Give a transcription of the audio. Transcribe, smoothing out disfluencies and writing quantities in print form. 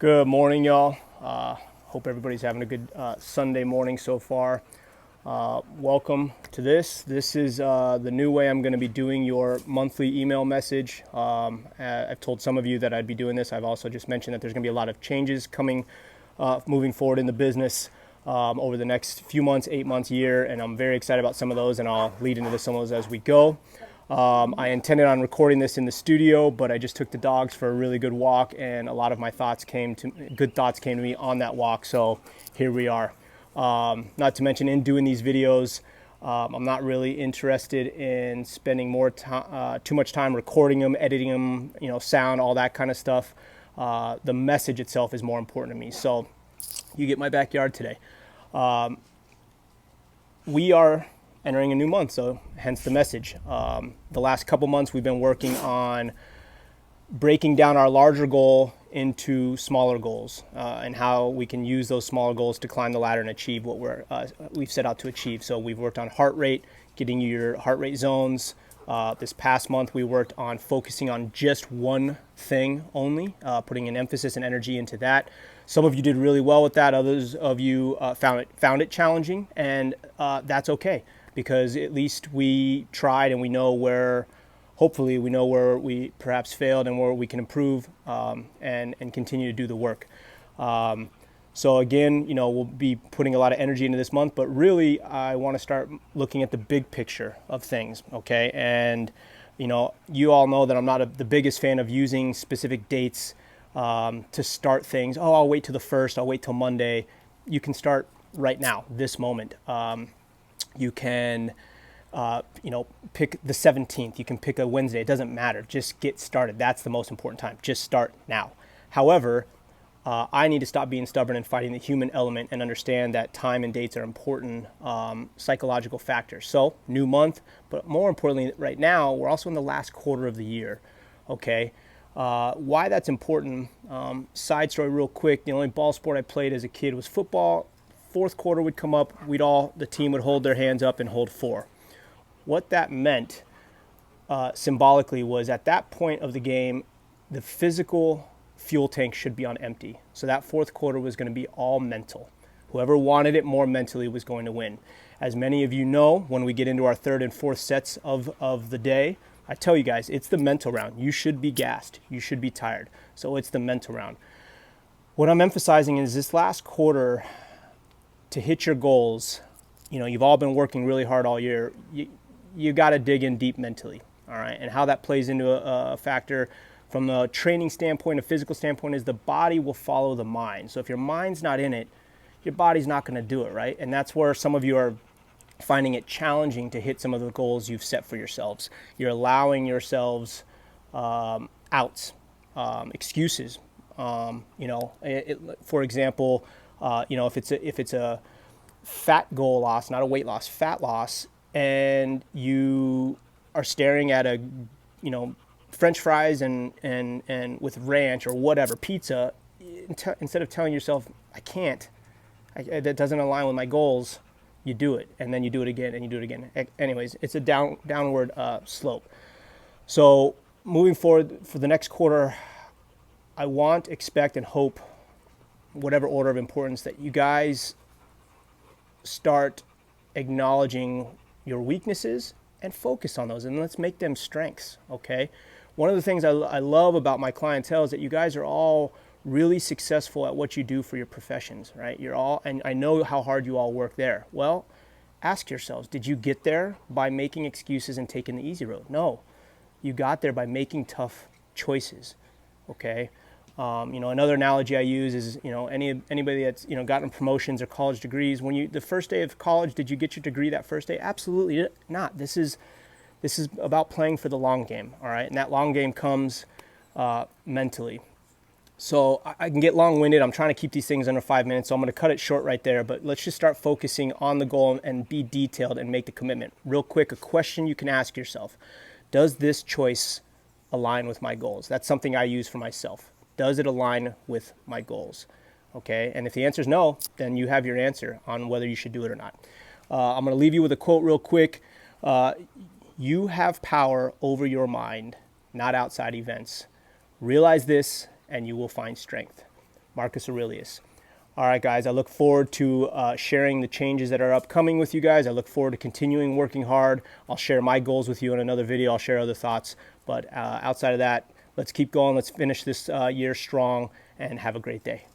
Good morning, y'all. Hope everybody's having a good Sunday morning so far. Welcome to this. This is the new way I'm going to be doing your monthly email message. I've told some of you that I'd be doing this. I've also just mentioned that there's going to be a lot of changes coming, moving forward in the business over the next few months, 8 months, year, and I'm very excited about some of those, and I'll lead into some of those as we go. I intended on recording this in the studio, but I just took the dogs for a really good walk, and a lot of my good thoughts came to me on that walk. So here we are. Not to mention, in doing these videos, I'm not really interested in spending too much time recording them, editing them, sound, all that kind of stuff. The message itself is more important to me. So you get my backyard today. We are entering a new month, so hence the message. The last couple months we've been working on breaking down our larger goal into smaller goals, and how we can use those smaller goals to climb the ladder and achieve what we've set out to achieve. So we've worked on heart rate, getting you your heart rate zones. This past month we worked on focusing on just one thing only, putting an emphasis and energy into that. Some of you did really well with that. Others of you found it challenging, and that's okay, because at least we tried and we know where, hopefully we know where we perhaps failed and where we can improve, and continue to do the work. So again, we'll be putting a lot of energy into this month, but really I want to start looking at the big picture of things, okay? And you all know that I'm not the biggest fan of using specific dates to start things. Oh, I'll wait till the first, I'll wait till Monday. You can start right now, this moment. You can, pick the 17th. You can pick a Wednesday. It doesn't matter. Just get started. That's the most important time. Just start now. However, I need to stop being stubborn and fighting the human element and understand that time and dates are important psychological factors. So, new month, but more importantly, right now, we're also in the last quarter of the year, okay? Why that's important, side story real quick, the only ball sport I played as a kid was football. Fourth quarter would come up, the team would hold their hands up and hold 4. What that meant symbolically was, at that point of the game, the physical fuel tank should be on empty. So that fourth quarter was going to be all mental. Whoever wanted it more mentally was going to win. As many of you know, when we get into our third and fourth sets of the day, I tell you guys, it's the mental round. You should be gassed. You should be tired. So it's the mental round. What I'm emphasizing is this last quarter, to hit your goals, you've all been working really hard all year. You got to dig in deep mentally, all right? And how that plays into a factor from a training standpoint, a physical standpoint, is the body will follow the mind. So if your mind's not in it, your body's not going to do it, right? And that's where some of you are finding it challenging to hit some of the goals you've set for yourselves. You're allowing yourselves outs, excuses. For example, if it's a fat goal loss, not a weight loss, fat loss, and you are staring at a, French fries and with ranch or whatever, pizza, instead of telling yourself, I can't, that doesn't align with my goals, you do it, and then you do it again, and you do it again. Anyways, it's a downward slope. So moving forward for the next quarter, I want, expect, and hope, whatever order of importance, that you guys start acknowledging your weaknesses and focus on those, and let's make them strengths, okay? One of the things I love about my clientele is that you guys are all really successful at what you do for your professions, right? And I know how hard you all work there. Well, ask yourselves, did you get there by making excuses and taking the easy road? No, you got there by making tough choices, okay? Another analogy I use is, anybody that's, gotten promotions or college degrees, the first day of college, did you get your degree that first day? Absolutely not. This is about playing for the long game, all right? And that long game comes mentally. So I can get long-winded. I'm trying to keep these things under 5 minutes, so I'm going to cut it short right there. But let's just start focusing on the goal and be detailed and make the commitment. Real quick, a question you can ask yourself: does this choice align with my goals? That's something I use for myself. Does it align with my goals? Okay, and if the answer is no, then you have your answer on whether you should do it or not. I'm going to leave you with a quote real quick. You have power over your mind, not outside events. Realize this, and you will find strength. Marcus Aurelius. All right, guys, I look forward to sharing the changes that are upcoming with you guys. I look forward to continuing working hard. I'll share my goals with you in another video. I'll share other thoughts. But outside of that, let's keep going. Let's finish this year strong and have a great day.